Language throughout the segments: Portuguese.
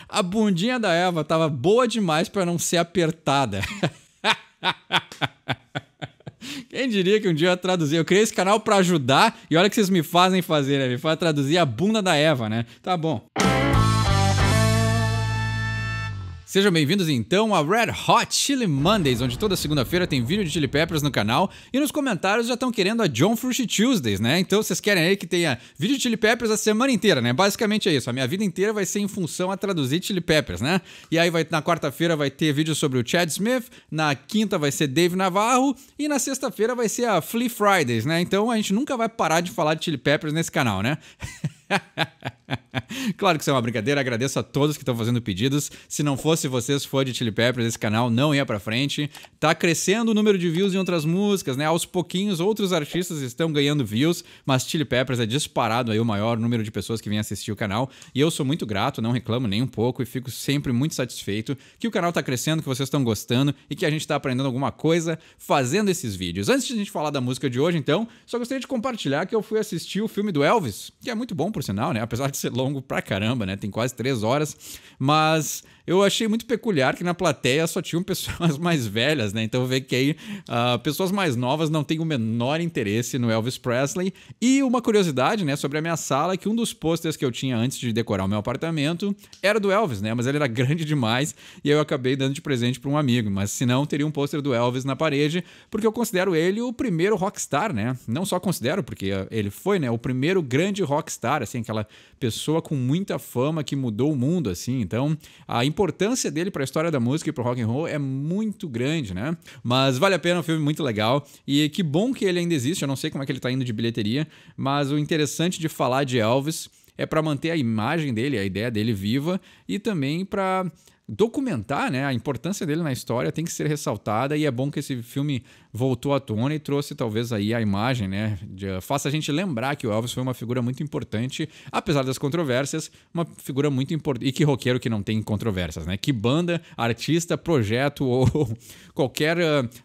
A bundinha da Eva tava boa demais pra não ser apertada. Quem diria que um dia eu ia traduzir? Eu criei esse canal pra ajudar e olha o que vocês me fazem fazer, né? Me fazem traduzir a bunda da Eva, né? Tá bom. Sejam bem-vindos então a Red Hot Chili Mondays, onde toda segunda-feira tem vídeo de Chili Peppers no canal e nos comentários já estão querendo a John Frusci Tuesdays, né? Então vocês querem aí que tenha vídeo de Chili Peppers a semana inteira, né? Basicamente é isso, a minha vida inteira vai ser em função a traduzir Chili Peppers, né? E aí na quarta-feira vai ter vídeo sobre o Chad Smith, na quinta vai ser Dave Navarro e na sexta-feira vai ser a Flea Fridays, né? Então a gente nunca vai parar de falar de Chili Peppers nesse canal, né? Claro que isso é uma brincadeira, agradeço a todos que estão fazendo pedidos. Se não fosse vocês, fã de Chili Peppers, esse canal não ia pra frente. Tá crescendo o número de views em outras músicas, né? Aos pouquinhos outros artistas estão ganhando views, mas Chili Peppers é disparado aí o maior número de pessoas que vêm assistir o canal. E eu sou muito grato, não reclamo nem um pouco e fico sempre muito satisfeito que o canal tá crescendo, que vocês estão gostando e que a gente tá aprendendo alguma coisa fazendo esses vídeos. Antes de a gente falar da música de hoje, então, só gostaria de compartilhar que eu fui assistir o filme do Elvis, que é muito bom por sinal, né? Apesar de ser longo pra caramba, né? Tem quase 3 horas, mas eu achei muito peculiar que na plateia só tinham pessoas mais velhas, né? Então eu vejo que aí pessoas mais novas não têm o menor interesse no Elvis Presley. E uma curiosidade, né, sobre a minha sala, é que um dos posters que eu tinha antes de decorar o meu apartamento era do Elvis, né? Mas ele era grande demais e aí eu acabei dando de presente para um amigo. Mas se não, teria um pôster do Elvis na parede, porque eu considero ele o primeiro rockstar, né? Não só considero, porque ele foi, né, o primeiro grande rockstar, assim, aquela pessoa com muita fama que mudou o mundo, assim. Então, a importância dele para a história da música e para o rock and roll é muito grande, né? Mas vale a pena, é um filme muito legal e que bom que ele ainda existe. Eu não sei como é que ele tá indo de bilheteria, mas o interessante de falar de Elvis é para manter a imagem dele, a ideia dele viva e também para documentar, né? A importância dele na história tem que ser ressaltada e é bom que esse filme voltou à tona e trouxe talvez aí a imagem, né? Faça a gente lembrar que o Elvis foi uma figura muito importante, apesar das controvérsias, uma figura muito importante. E que roqueiro que não tem controvérsias, né? Que banda, artista, projeto ou qualquer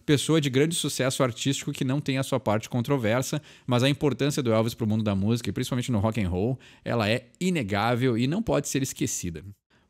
pessoa de grande sucesso artístico que não tenha a sua parte controversa, mas a importância do Elvis para o mundo da música e principalmente no rock and roll, ela é inegável e não pode ser esquecida.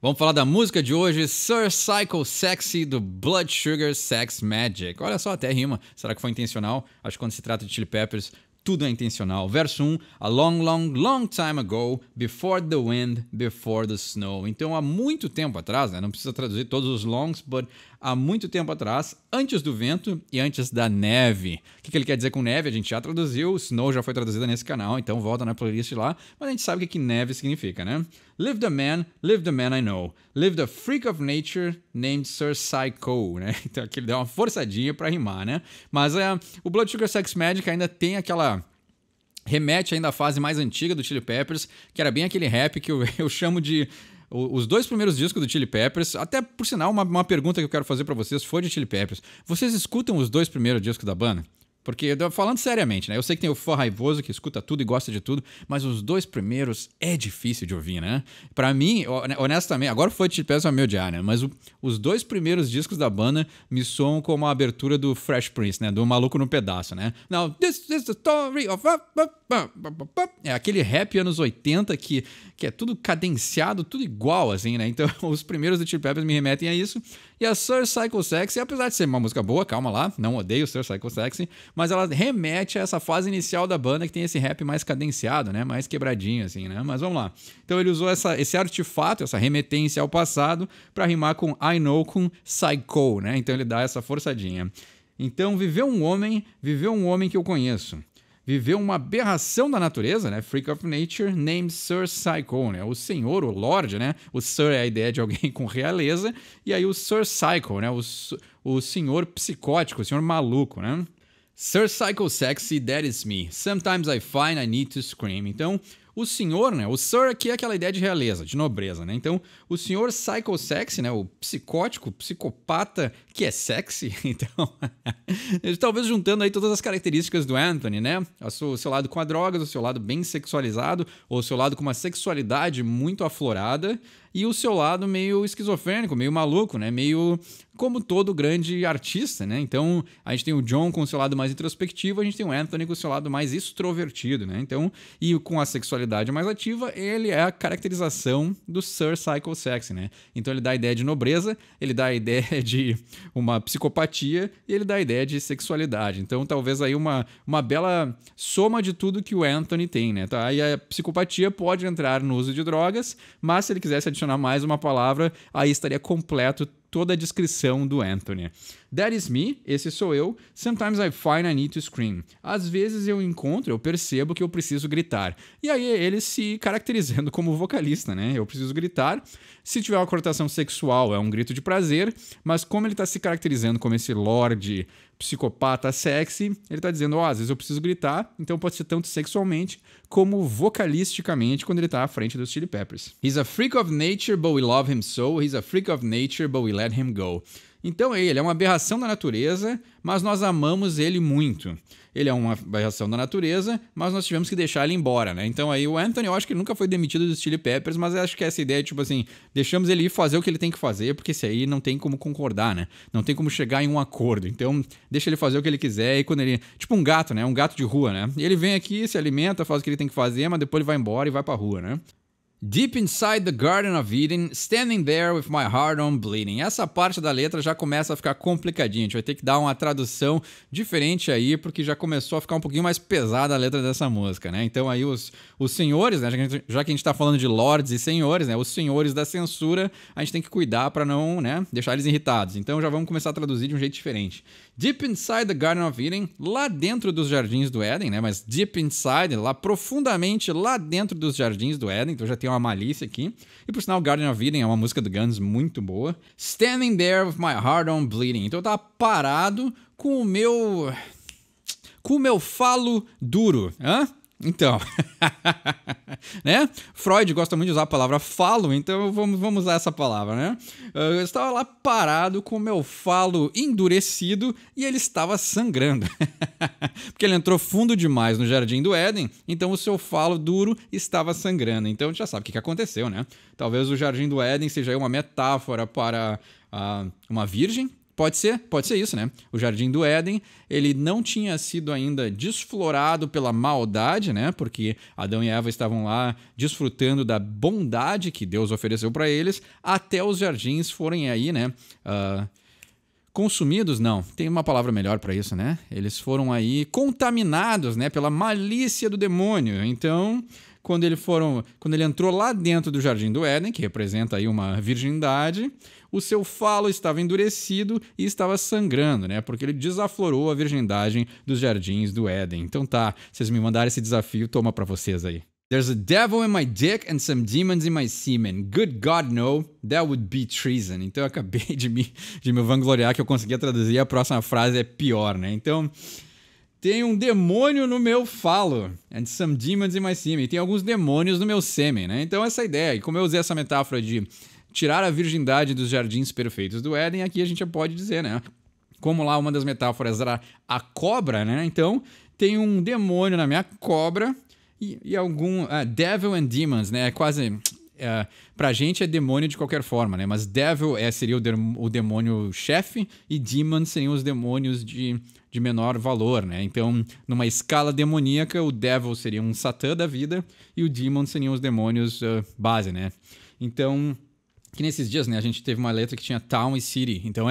Vamos falar da música de hoje, Sir Psycho Sexy, do Blood Sugar Sex Magik. Olha só, até rima. Será que foi intencional? Acho que quando se trata de Chili Peppers, tudo é intencional. Verso 1, a long, long, long time ago, before the wind, before the snow. Então, há muito tempo atrás, né? Não precisa traduzir todos os longs, but há muito tempo atrás, antes do vento e antes da neve. O que ele quer dizer com neve? A gente já traduziu, snow já foi traduzida nesse canal, então volta na playlist lá, mas a gente sabe o que neve significa, né? Live the man I know. Live the freak of nature named Sir Psycho, né? Então aqui ele deu uma forçadinha pra rimar, né? Mas o Blood Sugar Sex Magik ainda tem aquela... remete ainda à fase mais antiga do Chili Peppers, que era bem aquele rap que eu chamo de... Os dois primeiros discos do Chili Peppers, até por sinal, uma pergunta que eu quero fazer pra vocês foi de Chili Peppers. Vocês escutam os dois primeiros discos da banda? Porque, falando seriamente, né? Eu sei que tem o fã raivoso que escuta tudo e gosta de tudo, mas os dois primeiros é difícil de ouvir, né? Pra mim, honestamente, agora foi de Chili Peppers vai me odiar, né? Mas os dois primeiros discos da banda me soam como a abertura do Fresh Prince, né? Do Maluco no Pedaço, né? Now, this is the story of... É aquele rap anos 80 que é tudo cadenciado, tudo igual, assim, né? Então, os primeiros do Chili Peppers me remetem a isso. E a Sir Psycho Sexy, apesar de ser uma música boa, calma lá, não odeio Sir Psycho Sexy, mas ela remete a essa fase inicial da banda que tem esse rap mais cadenciado, né? Mais quebradinho, assim, né? Mas vamos lá. Então ele usou esse artefato, essa remetência ao passado, para rimar com I know com Psycho, né? Então ele dá essa forçadinha. Então viveu um homem que eu conheço. Viveu uma aberração da natureza, né? Freak of nature, named Sir Psycho, né? O senhor, o lord, né? O Sir é a ideia de alguém com realeza. E aí o Sir Psycho, né? O senhor psicótico, o senhor maluco, né? Sir Psycho Sexy, that is me. Sometimes I find I need to scream. Então, o senhor, né? O Sir aqui é aquela ideia de realeza, de nobreza, né? Então, o senhor Psycho Sexy, né? O psicótico, psicopata que é sexy. Então, talvez juntando aí todas as características do Anthony, né? O seu lado com a drogas, o seu lado bem sexualizado, ou o seu lado com uma sexualidade muito aflorada. e o seu lado meio esquizofrênico, meio maluco, né? Meio como todo grande artista, né? Então, a gente tem o John com o seu lado mais introspectivo, a gente tem o Anthony com o seu lado mais extrovertido, né? Então, e com a sexualidade mais ativa, ele é a caracterização do Sir Psycho Sexy, né? Então, ele dá a ideia de nobreza, ele dá a ideia de uma psicopatia e ele dá a ideia de sexualidade. Então, talvez aí uma bela soma de tudo que o Anthony tem, né? Tá? E a psicopatia pode entrar no uso de drogas, mas se ele quisesse adicionar mais uma palavra, aí estaria completo toda a descrição do Anthony. That is me, esse sou eu. Sometimes I find I need to scream. Às vezes eu percebo que eu preciso gritar. E aí ele se caracterizando como vocalista, né? Eu preciso gritar. Se tiver uma conotação sexual, é um grito de prazer, mas como ele está se caracterizando como esse lorde psicopata sexy, ele está dizendo, às vezes eu preciso gritar, então pode ser tanto sexualmente como vocalisticamente quando ele está à frente dos Chili Peppers. He's a freak of nature, but we love him so. He's a freak of nature, but we let him go. Então ele é uma aberração da natureza, mas nós amamos ele muito. Ele é uma aberração da natureza, mas nós tivemos que deixar ele embora, né? Então aí o Anthony, eu acho que ele nunca foi demitido dos Chili Peppers, mas eu acho que essa ideia, tipo assim, deixamos ele ir fazer o que ele tem que fazer, porque esse aí não tem como concordar, né? Não tem como chegar em um acordo. Então deixa ele fazer o que ele quiser e quando ele... Tipo um gato, né? Um gato de rua, né? Ele vem aqui, se alimenta, faz o que ele tem que fazer, mas depois ele vai embora e vai pra rua, né? Deep inside the Garden of Eden, standing there with my heart on bleeding. Essa parte da letra já começa a ficar complicadinha. A gente vai ter que dar uma tradução diferente aí, porque já começou a ficar um pouquinho mais pesada a letra dessa música, né? Então aí os senhores, né? Já que a gente tá falando de lords e senhores, né? Os senhores da censura, a gente tem que cuidar para não, né? Deixar eles irritados. Então já vamos começar a traduzir de um jeito diferente. Deep inside the Garden of Eden, lá dentro dos jardins do Éden, né? Mas deep inside, lá profundamente lá dentro dos jardins do Éden. Então já tem uma malícia aqui. E por sinal, Garden of Eden é uma música do Guns muito boa. Standing there with my heart on bleeding. Então eu tava parado com o meu falo duro. Hã? Então, né? Freud gosta muito de usar a palavra falo, então vamos usar essa palavra, né? Eu estava lá parado com o meu falo endurecido e ele estava sangrando. Porque ele entrou fundo demais no Jardim do Éden, então o seu falo duro estava sangrando. Então já sabe o que aconteceu, né? Talvez o Jardim do Éden seja uma metáfora para uma virgem. Pode ser isso, né? O Jardim do Éden, ele não tinha sido ainda desflorado pela maldade, né? Porque Adão e Eva estavam lá desfrutando da bondade que Deus ofereceu para eles, até os jardins forem aí, né? Consumidos, não. Tem uma palavra melhor para isso, né? Eles foram aí contaminados, né? Pela malícia do demônio. Então... Quando ele entrou lá dentro do Jardim do Éden, que representa aí uma virgindade, o seu falo estava endurecido e estava sangrando, né? Porque ele desaflorou a virgindade dos Jardins do Éden. Então tá, vocês me mandaram esse desafio, toma pra vocês aí. There's a devil in my dick and some demons in my semen. Good God, no. That would be treason. Então eu acabei de me vangloriar que eu conseguia traduzir, a próxima frase é pior, né? Então... Tem um demônio no meu falo. And some demons in my semen. Tem alguns demônios no meu sêmen, né? Então essa ideia, e como eu usei essa metáfora de tirar a virgindade dos jardins perfeitos do Éden, aqui a gente já pode dizer, né? Como lá uma das metáforas era a cobra, né? Então tem um demônio na minha cobra e algum... devil and demons, né? É quase... pra gente é demônio de qualquer forma, né? Mas devil seria o demônio chefe e demons seriam os demônios de menor valor, né? Então, numa escala demoníaca, o devil seria um satã da vida e o demon seriam os demônios base, né? Então, que nesses dias, né? A gente teve uma letra que tinha town e city. Então,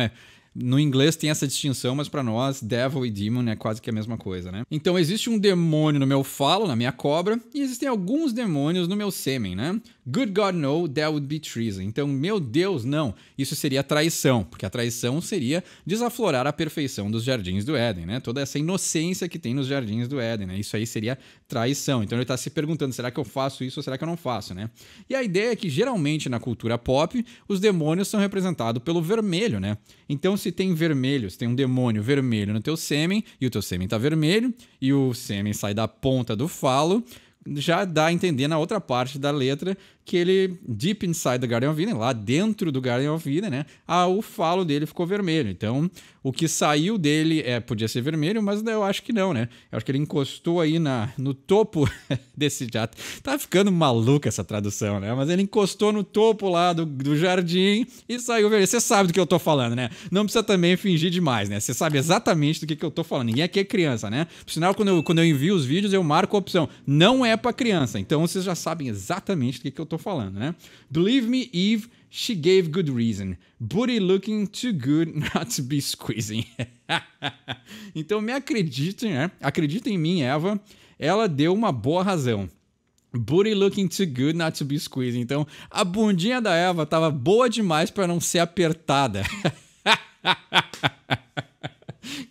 no inglês tem essa distinção, mas para nós, devil e demon é quase que a mesma coisa, né? Então, existe um demônio no meu falo, na minha cobra, e existem alguns demônios no meu sêmen, né? Good God, no, that would be treason. Então, meu Deus, não. Isso seria traição, porque a traição seria desaflorar a perfeição dos jardins do Éden, né? Toda essa inocência que tem nos jardins do Éden, né? Isso aí seria traição. Então, ele está se perguntando, será que eu faço isso ou será que eu não faço, né? E a ideia é que, geralmente, na cultura pop, os demônios são representados pelo vermelho, né? Então, se tem vermelho, se tem um demônio vermelho no teu sêmen, e o teu sêmen está vermelho, e o sêmen sai da ponta do falo, já dá a entender na outra parte da letra aquele Deep Inside the Garden of Eden, lá dentro do Garden of Eden, né? O falo dele ficou vermelho. Então, o que saiu dele podia ser vermelho, mas eu acho que não, né? Eu acho que ele encostou aí no topo desse jato. Tá ficando maluca essa tradução, né? Mas ele encostou no topo lá do jardim e saiu vermelho. Você sabe do que eu tô falando, né? Não precisa também fingir demais, né? Você sabe exatamente do que eu tô falando. Ninguém aqui é criança, né? Por sinal, quando eu envio os vídeos, eu marco a opção. Não é pra criança. Então, vocês já sabem exatamente do que eu tô falando, né? Believe me, Eve, she gave good reason. Booty looking too good not to be squeezing. Então, me acreditem, né? Acredita em mim, Eva. Ela deu uma boa razão. Booty looking too good not to be squeezing. Então, a bundinha da Eva tava boa demais para não ser apertada.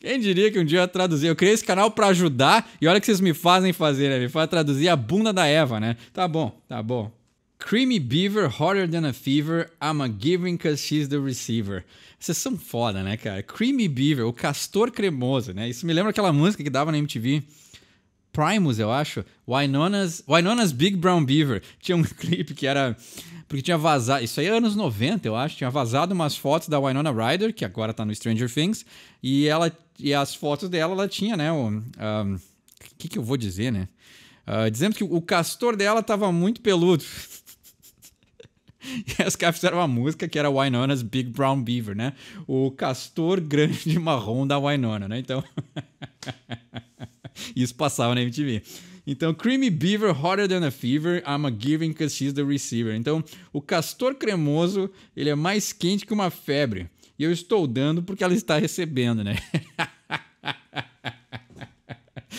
Quem diria que um dia eu ia traduzir? Eu criei esse canal pra ajudar e olha o que vocês me fazem fazer, né? Me fazem traduzir a bunda da Eva, né? Tá bom. Creamy beaver, hotter than a fever, I'm a giving cause she's the receiver. Vocês são foda, né, cara? Creamy beaver, o castor cremoso, né? Isso me lembra aquela música que dava na MTV. Primus, eu acho. Wynona's Big Brown Beaver. Tinha um clipe que era... Porque tinha vazado... Isso aí é anos 90, eu acho. Tinha vazado umas fotos da Winona Ryder, que agora tá no Stranger Things. E as fotos dela, ela tinha, né? O que eu vou dizer, né? Dizendo que o castor dela tava muito peludo. E os caras fizeram uma música que era Wynona's Big Brown Beaver, né? O castor grande marrom da Winona, né? Então... Isso passava na MTV. Então, Creamy Beaver, hotter than a fever, I'm a giving cause she's the receiver. Então, o castor cremoso, ele é mais quente que uma febre. E eu estou dando porque ela está recebendo, né?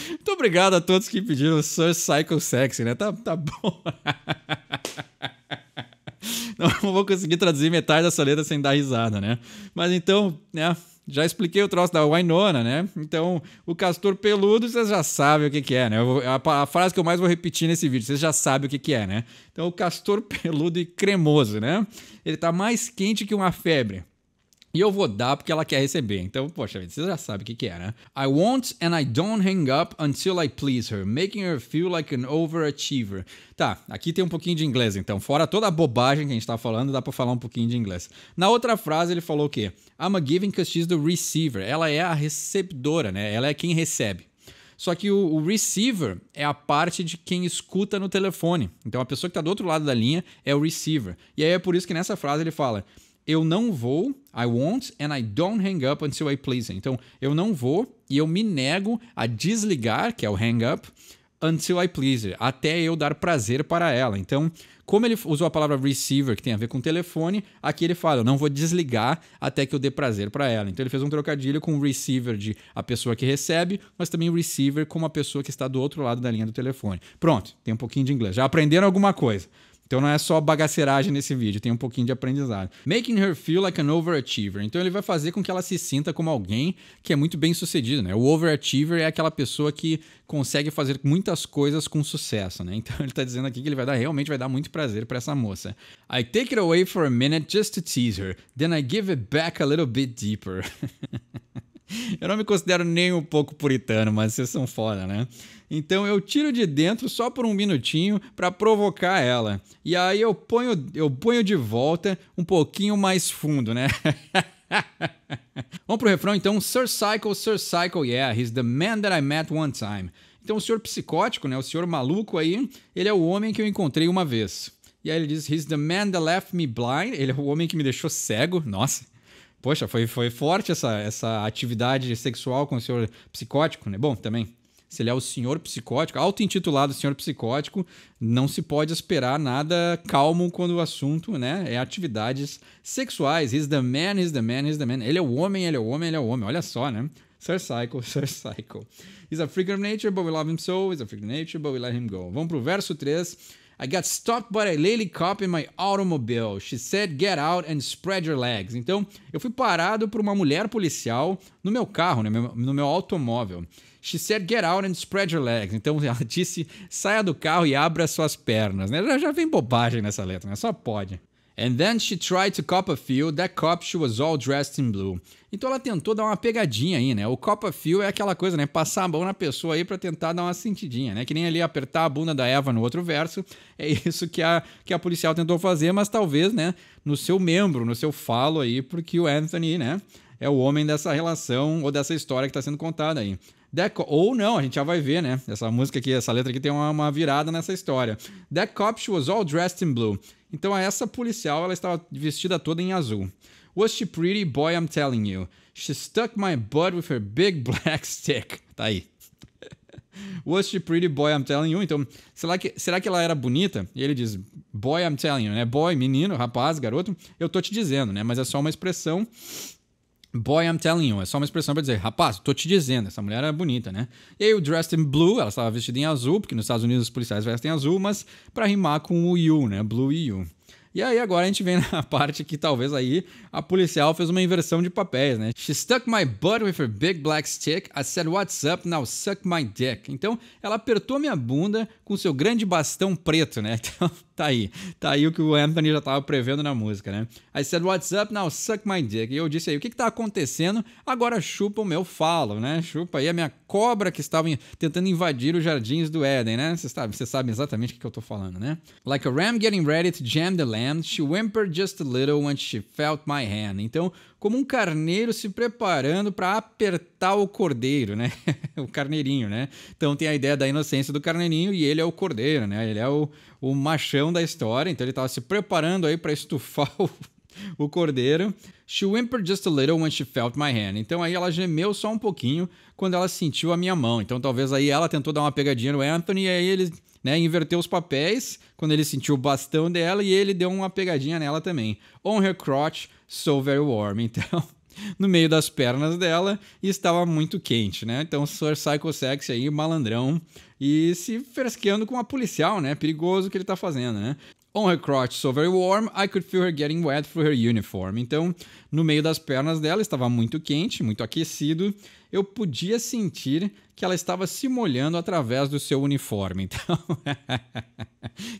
Muito obrigado a todos que pediram Sir Psycho Sexy, né? Tá bom. Não vou conseguir traduzir metade dessa letra sem dar risada, né? Mas então, né? Já expliquei o troço da Winona, né? Então, o castor peludo, vocês já sabem o que é, né? A frase que eu mais vou repetir nesse vídeo, vocês já sabem o que é, né? Então, o castor peludo e cremoso, né? Ele tá mais quente que uma febre. E eu vou dar porque ela quer receber. Então, poxa vida, você já sabe o que é, né? I won't and I don't hang up until I please her, making her feel like an overachiever. Tá, aqui tem um pouquinho de inglês, então. Fora toda a bobagem que a gente tá falando, dá pra falar um pouquinho de inglês. Na outra frase, ele falou o quê? I'm a giving cause she's the receiver. Ela é a receptora, né? Ela é quem recebe. Só que o receiver é a parte de quem escuta no telefone. Então, a pessoa que tá do outro lado da linha é o receiver. E aí é por isso que nessa frase ele fala... Eu não vou, I won't, and I don't hang up until I please. Então, eu não vou e eu me nego a desligar, que é o hang up, until I please, até eu dar prazer para ela. Então, como ele usou a palavra receiver, que tem a ver com telefone, aqui ele fala, eu não vou desligar até que eu dê prazer para ela. Então, ele fez um trocadilho com o receiver de a pessoa que recebe, mas também o receiver como a pessoa que está do outro lado da linha do telefone. Pronto, tem um pouquinho de inglês. Já aprenderam alguma coisa? Então não é só bagaceiragem nesse vídeo, tem um pouquinho de aprendizado. Making her feel like an overachiever. Então ele vai fazer com que ela se sinta como alguém que é muito bem sucedido, né? O overachiever é aquela pessoa que consegue fazer muitas coisas com sucesso, né? Então ele tá dizendo aqui que ele realmente vai dar muito prazer para essa moça. I take it away for a minute just to tease her, then I give it back a little bit deeper. Eu não me considero nem um pouco puritano, mas vocês são foda, né? Então eu tiro de dentro só por um minutinho para provocar ela. E aí eu ponho de volta um pouquinho mais fundo, né? Vamos pro refrão então. Sir Psycho, yeah, he's the man that I met one time. Então o senhor psicótico, né? O senhor maluco aí, ele é o homem que eu encontrei uma vez. E aí ele diz, he's the man that left me blind. Ele é o homem que me deixou cego. Nossa. Poxa, foi forte essa atividade sexual com o senhor psicótico, né? Bom, também, se ele é o senhor psicótico, auto-intitulado senhor psicótico, não se pode esperar nada calmo quando o assunto, né, é atividades sexuais. He's the man, he's the man, he's the man. Ele é o homem, ele é o homem, ele é o homem. Olha só, né? Sir Psycho. He's a freak of nature, but we love him so. He's a freak of nature, but we let him go. Vamos pro verso 3. I got stopped by a lady cop in my automobile. She said, get out and spread your legs. Então, eu fui parado por uma mulher policial no meu carro, no meu automóvel. She said, get out and spread your legs. Então, ela disse, saia do carro e abra suas pernas. Né? Já vem bobagem nessa letra, né? Só pode. And then she tried to Copperfield, that cop she was all dressed in blue. Então ela tentou dar uma pegadinha aí, né? O Copperfield é aquela coisa, né? Passar a mão na pessoa aí pra tentar dar uma sentidinha, né? Que nem ali apertar a bunda da Eva no outro verso. É isso que a policial tentou fazer, mas talvez, né? No seu membro, no seu falo aí, porque o Anthony, né? É o homem dessa relação ou dessa história que tá sendo contada aí. Ou não, a gente já vai ver, né? Essa música aqui, essa letra aqui tem uma virada nessa história. That cop, she was all dressed in blue. Então essa policial, ela estava vestida toda em azul. Was she pretty? Boy, I'm telling you. She stuck my butt with her big black stick. Tá aí. Was she pretty? Boy, I'm telling you. Então, será que ela era bonita? E ele diz, boy, I'm telling you, né? Boy, menino, rapaz, garoto, eu tô te dizendo, né? Mas é só uma expressão. Boy, I'm telling you. É só uma expressão pra dizer, rapaz, tô te dizendo, essa mulher é bonita, né? E aí o dressed in blue, ela estava vestida em azul, porque nos Estados Unidos os policiais vestem azul, mas pra rimar com o you, né? Blue e you. E aí agora a gente vem na parte que talvez aí a policial fez uma inversão de papéis, né? She stuck my butt with her big black stick. I said, what's up? Now suck my dick. Então, ela apertou minha bunda com seu grande bastão preto, né? Então, tá aí o que o Anthony já estava prevendo na música, né? I said, what's up? Now suck my dick. E eu disse aí, o que tá acontecendo? Agora chupa o meu falo, né? Chupa aí a minha cobra que estava tentando invadir os jardins do Éden, né? Você sabe exatamente o que eu tô falando, né? Like a ram getting ready to jam the lamb, she whimpered just a little when she felt my hand. Então, como um carneiro se preparando para apertar o cordeiro, né? O carneirinho, né? Então tem a ideia da inocência do carneirinho e ele é o cordeiro, né? Ele é o machão da história, então ele estava se preparando aí para estufar o cordeiro. She whimpered just a little when she felt my hand. Então aí ela gemeu só um pouquinho quando ela sentiu a minha mão. Então talvez aí ela tentou dar uma pegadinha no Anthony e aí ele, né, inverteu os papéis quando ele sentiu o bastão dela e ele deu uma pegadinha nela também. On her crotch, so very warm. Então, no meio das pernas dela e estava muito quente, né? Então, Sir Psycho Sexy aí, malandrão e se fresqueando com a policial, né? Perigoso o que ele tá fazendo, né? On her crotch, so very warm, I could feel her getting wet through her uniform. Então, no meio das pernas dela, estava muito quente, muito aquecido. Eu podia sentir que ela estava se molhando através do seu uniforme. Então,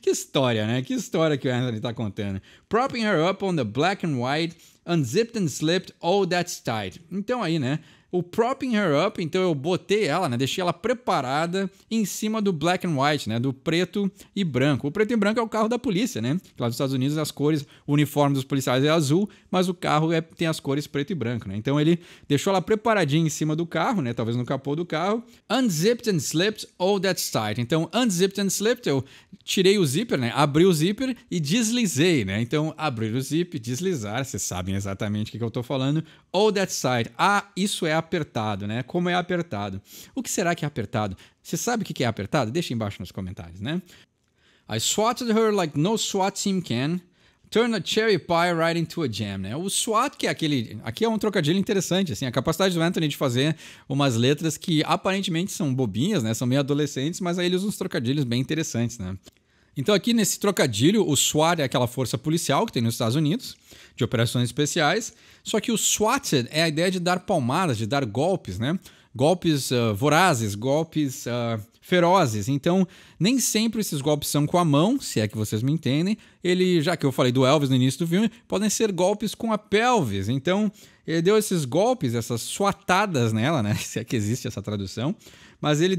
que história, né? Que história que o Anthony está contando. Propping her up on the black and white, unzipped and slipped, oh, that's tight. Então aí, né? O propping her up, então eu botei ela, né? Deixei ela preparada em cima do black and white, né? Do preto e branco. O preto e branco é o carro da polícia, né? Lá nos Estados Unidos as cores, o uniforme dos policiais é azul, mas o carro tem as cores preto e branco, né? Então ele deixou ela preparadinha em cima do carro, né? Talvez no capô do carro. Unzipped and slipped, oh, that's tight. Então, unzipped and slipped, eu tirei o zíper, né? Abri o zíper e deslizei, né? Então, abrir o zíper, deslizar, vocês sabem exatamente o que eu tô falando. Oh, that's tight. Ah, isso é apertado, né? Como é apertado. O que será que é apertado? Você sabe o que é apertado? Deixa embaixo nos comentários, né? I swatted her like no SWAT team can. Turn a cherry pie right into a jam, né? O SWAT, que é aquele... Aqui é um trocadilho interessante, assim. A capacidade do Anthony de fazer umas letras que aparentemente são bobinhas, né? São meio adolescentes, mas aí ele usa uns trocadilhos bem interessantes, né? Então aqui nesse trocadilho, o SWAT é aquela força policial que tem nos Estados Unidos, de operações especiais, só que o swatted é a ideia de dar palmadas, de dar golpes, né? Golpes vorazes, golpes ferozes. Então, nem sempre esses golpes são com a mão, se é que vocês me entendem. Já que eu falei do Elvis no início do filme, podem ser golpes com a pelvis. Então, ele deu esses golpes, essas swatadas nela, né? Se é que existe essa tradução. Mas ele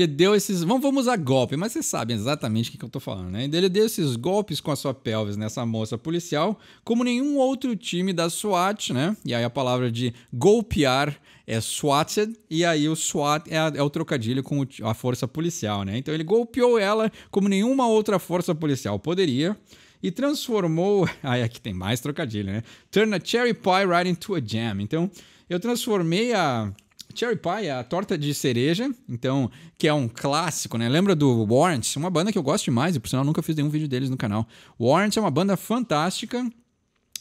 deu esses... Vamos usar golpe, mas vocês sabem exatamente o que eu tô falando, né? Ele deu esses golpes com a sua pelvis nessa moça policial, como nenhum outro time da SWAT, né? E aí a palavra de golpear é swatted, e aí o SWAT é o trocadilho com a força policial, né? Então ele golpeou ela como nenhuma outra força policial poderia, e transformou... Aí aqui tem mais trocadilho, né? Turn a cherry pie right into a jam. Então eu transformei a... Cherry Pie é a torta de cereja, então, que é um clássico, né? Lembra do Warrant? Uma banda que eu gosto demais e, por sinal, nunca fiz nenhum vídeo deles no canal. Warrant é uma banda fantástica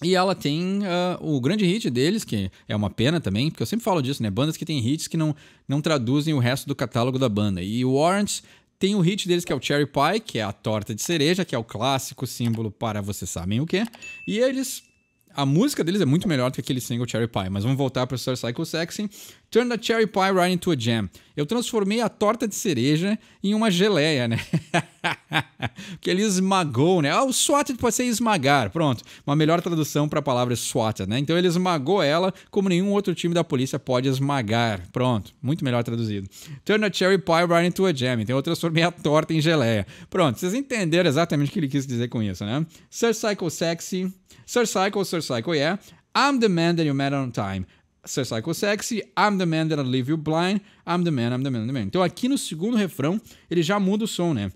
e ela tem o grande hit deles, que é uma pena também, porque eu sempre falo disso, né? Bandas que têm hits que não traduzem o resto do catálogo da banda. E o Warrant tem o hit deles que é o Cherry Pie, que é a torta de cereja, que é o clássico símbolo para vocês sabem o quê. E a música deles é muito melhor do que aquele single Cherry Pie, mas vamos voltar para o Sir Psycho Sexy. Turn the cherry pie right into a jam. Eu transformei a torta de cereja em uma geleia, né? Que ele esmagou, né? O swatted pode ser esmagar, pronto. Uma melhor tradução para a palavra swatted, né? Então ele esmagou ela como nenhum outro time da polícia pode esmagar. Pronto, muito melhor traduzido. Turn a cherry pie right into a jam. Então eu transformei a torta em geleia. Pronto, vocês entenderam exatamente o que ele quis dizer com isso, né? Sir Psycho Sexy. Sir Psycho, yeah. I'm the man that you met on time. Sir Psycho Sexy, I'm the man that'll leave you blind, I'm the man. Então aqui no segundo refrão, ele já muda o som, né?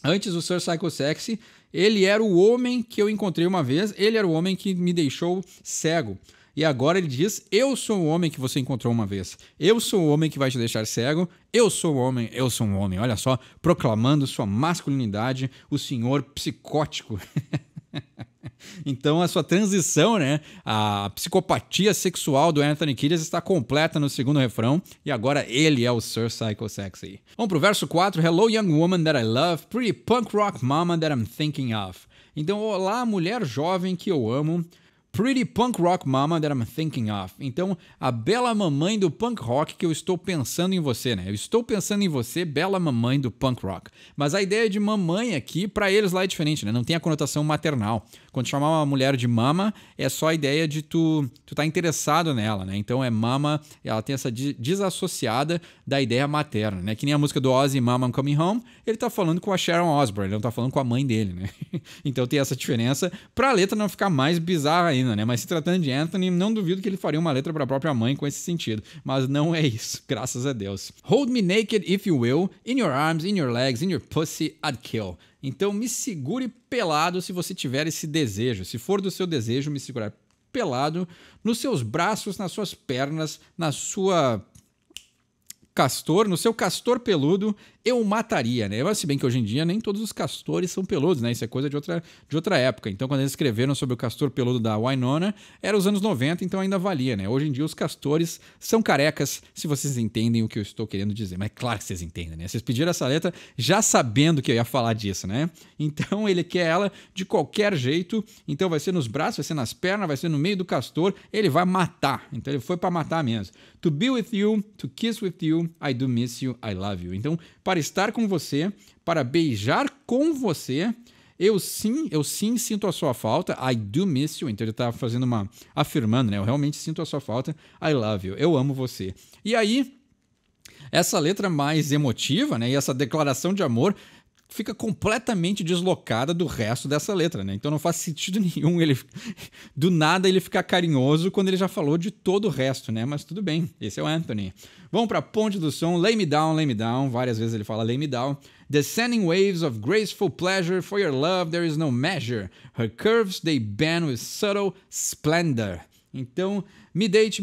Antes o Sir Psycho Sexy, ele era o homem que eu encontrei uma vez, ele era o homem que me deixou cego. E agora ele diz, eu sou o homem que você encontrou uma vez. Eu sou o homem que vai te deixar cego. Eu sou o homem, eu sou um homem. Olha só, proclamando sua masculinidade, o senhor psicótico. Então a sua transição, né, a psicopatia sexual do Anthony Kiedis está completa no segundo refrão e agora ele é o Sir Psycho Sexy. Vamos pro verso 4. Hello young woman that I love, pretty punk rock mama that I'm thinking of. Então, olá mulher jovem que eu amo, pretty punk rock mama that I'm thinking of. Então, a bela mamãe do punk rock que eu estou pensando em você, né? Eu estou pensando em você, bela mamãe do punk rock. Mas a ideia de mamãe aqui, pra eles lá é diferente, né? Não tem a conotação maternal. Quando chamar uma mulher de mama, é só a ideia de tu tá interessado nela, né? Então é mama, ela tem essa desassociada da ideia materna, né? Que nem a música do Ozzy, Mama I'm Coming Home, ele tá falando com a Sharon Osbourne, ele não tá falando com a mãe dele, né? Então tem essa diferença pra letra não ficar mais bizarra ainda, né? Mas se tratando de Anthony, não duvido que ele faria uma letra pra própria mãe com esse sentido. Mas não é isso, graças a Deus. Hold me naked if you will, in your arms, in your legs, in your pussy, I'd kill. Então me segure pelado se você tiver esse desejo. Se for do seu desejo, me segurar pelado nos seus braços, nas suas pernas, na sua castor, no seu castor peludo, eu mataria, né? Mas se bem que hoje em dia nem todos os castores são peludos, né? Isso é coisa de outra época. Então, quando eles escreveram sobre o castor peludo da Wynonna, era os anos 90, então ainda valia, né? Hoje em dia os castores são carecas, se vocês entendem o que eu estou querendo dizer. Mas é claro que vocês entendem, né? Vocês pediram essa letra já sabendo que eu ia falar disso, né? Então, ele quer ela de qualquer jeito. Então, vai ser nos braços, vai ser nas pernas, vai ser no meio do castor. Ele vai matar. Então, ele foi para matar mesmo. To be with you, to kiss with you, I do miss you, I love you. Então, para estar com você, para beijar com você, eu sim sinto a sua falta. I do miss you. Então ele está afirmando, né? Eu realmente sinto a sua falta. I love you. Eu amo você. E aí, essa letra mais emotiva, né? E essa declaração de amor fica completamente deslocada do resto dessa letra, né? Então não faz sentido nenhum do nada ele ficar carinhoso quando ele já falou de todo o resto, né? Mas tudo bem, esse é o Anthony. Vamos para a ponte do som. Lay me down. Várias vezes ele fala lay me down. Descending waves of graceful pleasure, for your love there is no measure. Her curves they bend with subtle splendor. Então, me deite,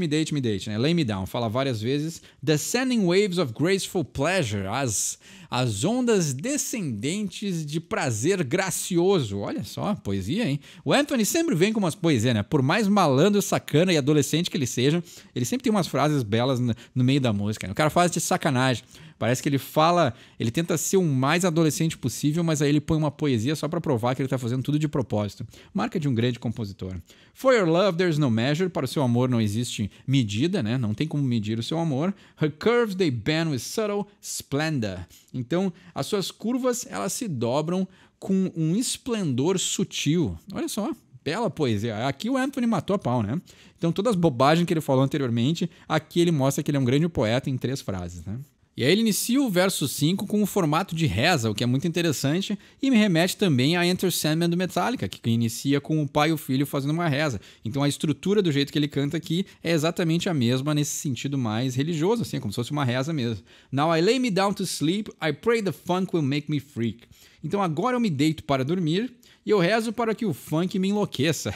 né? Lay me down, fala várias vezes. Descending waves of graceful pleasure, as ondas descendentes de prazer gracioso. Olha só, poesia, hein? O Anthony sempre vem com umas poesias, né? Por mais malandro, sacana e adolescente que ele seja, ele sempre tem umas frases belas no meio da música, né? O cara faz de sacanagem. Parece que ele tenta ser o mais adolescente possível, mas aí ele põe uma poesia só para provar que ele tá fazendo tudo de propósito. Marca de um grande compositor. For your love there's no measure, para o seu amor não existe medida, né? Não tem como medir o seu amor. Her curves they bend with subtle splendor. Então, as suas curvas, elas se dobram com um esplendor sutil. Olha só, bela poesia. Aqui o Anthony matou a pau, né? Então, todas as bobagens que ele falou anteriormente, aqui ele mostra que ele é um grande poeta em 3 frases, né? E aí ele inicia o verso 5 com o formato de reza, o que é muito interessante, e me remete também a Enter Sandman do Metallica, que inicia com o pai e o filho fazendo uma reza. Então a estrutura do jeito que ele canta aqui é exatamente a mesma nesse sentido mais religioso, assim, como se fosse uma reza mesmo. Now I lay me down to sleep, I pray the funk will make me freak. Então agora eu me deito para dormir e eu rezo para que o funk me enlouqueça,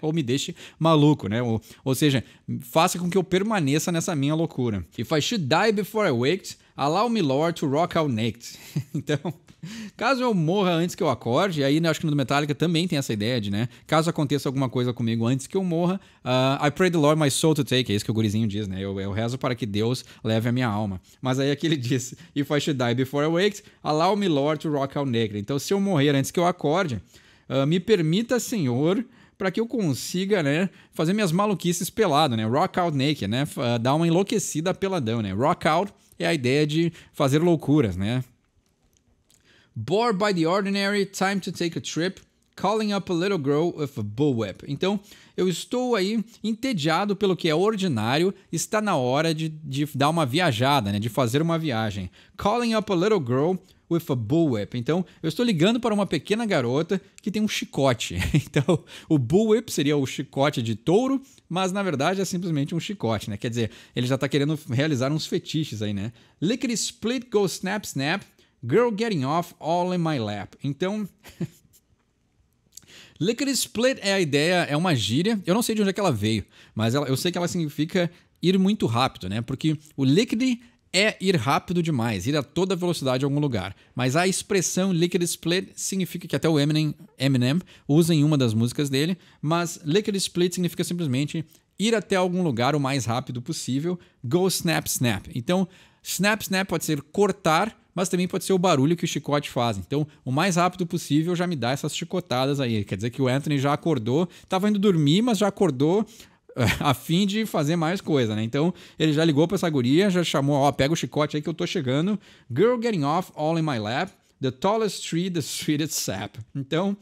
ou me deixe maluco, né? Ou seja, faça com que eu permaneça nessa minha loucura. If I should die before I waked, allow me, Lord, to rock out naked. Então, caso eu morra antes que eu acorde, e aí acho que no Metallica também tem essa ideia de, né? Caso aconteça alguma coisa comigo antes que eu morra, I pray the Lord my soul to take. É isso que o gurizinho diz, né? Eu rezo para que Deus leve a minha alma. Mas aí aqui ele diz, if I should die before I waked, allow me, Lord, to rock out naked. Então, se eu morrer antes que eu acorde, me permita, Senhor, para que eu consiga, né, fazer minhas maluquices pelado, né? Rock out naked, né? Dar uma enlouquecida peladão, né? Rock out é a ideia de fazer loucuras, né? Bored by the ordinary, time to take a trip. Calling up a little girl with a bullwhip. Então, eu estou aí entediado pelo que é ordinário, está na hora de dar uma viajada, né? De fazer uma viagem. Calling up a little girl with a bullwhip. Então, eu estou ligando para uma pequena garota que tem um chicote. Então, o bullwhip seria o chicote de touro, mas na verdade é simplesmente um chicote, né? Quer dizer, ele já está querendo realizar uns fetiches aí, né? Lickety split, go snap snap, girl getting off all in my lap. Então... Lickety split é a ideia, é uma gíria, eu não sei de onde é que ela veio, mas eu sei que ela significa ir muito rápido, né? Porque o lickety é ir rápido demais, ir a toda velocidade a algum lugar. Mas a expressão lickety split significa que até o Eminem usa em uma das músicas dele, mas lickety split significa simplesmente ir até algum lugar o mais rápido possível, go snap snap. Então, snap snap pode ser cortar, mas também pode ser o barulho que o chicote faz. Então, o mais rápido possível já me dá essas chicotadas aí. Quer dizer que o Anthony já acordou, estava indo dormir, mas já acordou a fim de fazer mais coisa, né? Então, ele já ligou para essa guria, já chamou, ó, pega o chicote aí que eu tô chegando. Girl getting off all in my lap. The tallest tree, the sweetest sap. Então,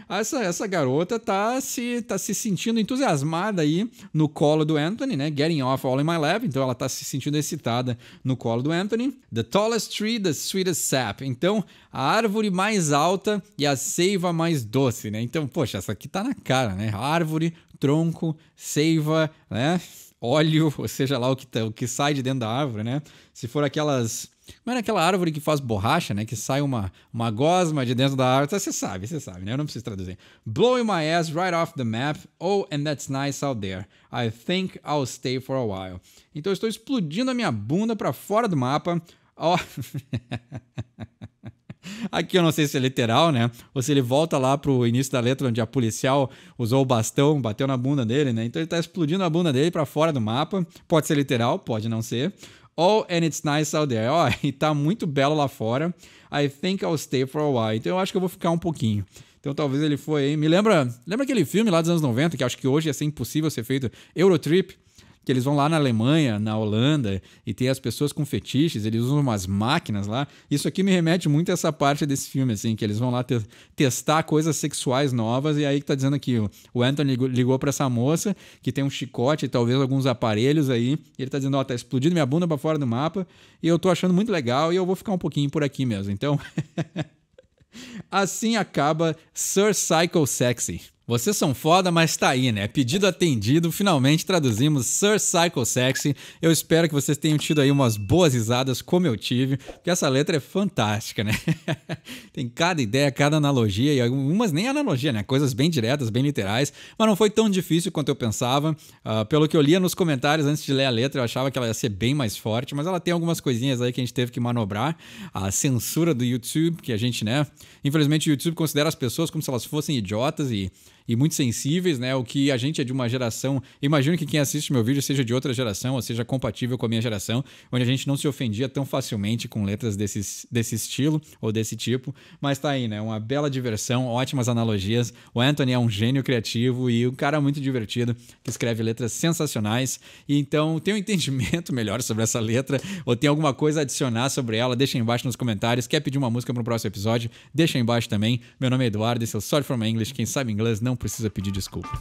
essa garota tá se sentindo entusiasmada aí no colo do Anthony, né? Getting off all in my lap. Então, ela tá se sentindo excitada no colo do Anthony. The tallest tree, the sweetest sap. Então, a árvore mais alta e a seiva mais doce, né? Então, poxa, essa aqui tá na cara, né? Árvore, tronco, seiva, né? Óleo, ou seja lá o que sai de dentro da árvore, né? Se for aquelas... Não é aquela árvore que faz borracha, né? Que sai uma gosma de dentro da árvore. Você sabe, né? Eu não preciso traduzir. Blowing my ass right off the map. Oh, and that's nice out there. I think I'll stay for a while. Então eu estou explodindo a minha bunda para fora do mapa. Oh. Aqui eu não sei se é literal, né? Ou se ele volta lá pro início da letra onde a policial usou o bastão, bateu na bunda dele, né? Então ele tá explodindo a bunda dele para fora do mapa. Pode ser literal, pode não ser. Oh, and it's nice out there. Ó, e tá muito belo lá fora. I think I'll stay for a while. Então eu acho que eu vou ficar um pouquinho. Então talvez ele foi aí. Me lembra aquele filme lá dos anos 90, que acho que hoje ia ser impossível ser feito, Eurotrip, que eles vão lá na Alemanha, na Holanda, e tem as pessoas com fetiches, eles usam umas máquinas lá. Isso aqui me remete muito a essa parte desse filme, assim, que eles vão lá testar coisas sexuais novas, e aí que tá dizendo aqui, o Anthony ligou pra essa moça, que tem um chicote e talvez alguns aparelhos aí, e ele tá dizendo, ó, tá explodindo minha bunda pra fora do mapa, e eu tô achando muito legal, e eu vou ficar um pouquinho por aqui mesmo. Então, assim acaba Sir Psycho Sexy. Vocês são foda, mas tá aí, né? Pedido atendido, finalmente traduzimos Sir Psycho Sexy. Eu espero que vocês tenham tido aí umas boas risadas, como eu tive, porque essa letra é fantástica, né? Tem cada ideia, cada analogia, e algumas nem analogia, né? Coisas bem diretas, bem literais, mas não foi tão difícil quanto eu pensava. Pelo que eu lia nos comentários antes de ler a letra, eu achava que ela ia ser bem mais forte, mas ela tem algumas coisinhas aí que a gente teve que manobrar. A censura do YouTube, que a gente, né? Infelizmente o YouTube considera as pessoas como se elas fossem idiotas e muito sensíveis, né? O que a gente é de uma geração... Imagino que quem assiste meu vídeo seja de outra geração, ou seja compatível com a minha geração, onde a gente não se ofendia tão facilmente com letras desse estilo ou desse tipo. Mas tá aí, né? Uma bela diversão, ótimas analogias. O Anthony é um gênio criativo e um cara muito divertido, que escreve letras sensacionais. E então, tem um entendimento melhor sobre essa letra, ou tem alguma coisa a adicionar sobre ela, deixa aí embaixo nos comentários. Quer pedir uma música para o próximo episódio? Deixa aí embaixo também. Meu nome é Eduardo, esse é o Sorry from English. Quem sabe inglês não precisa pedir desculpa.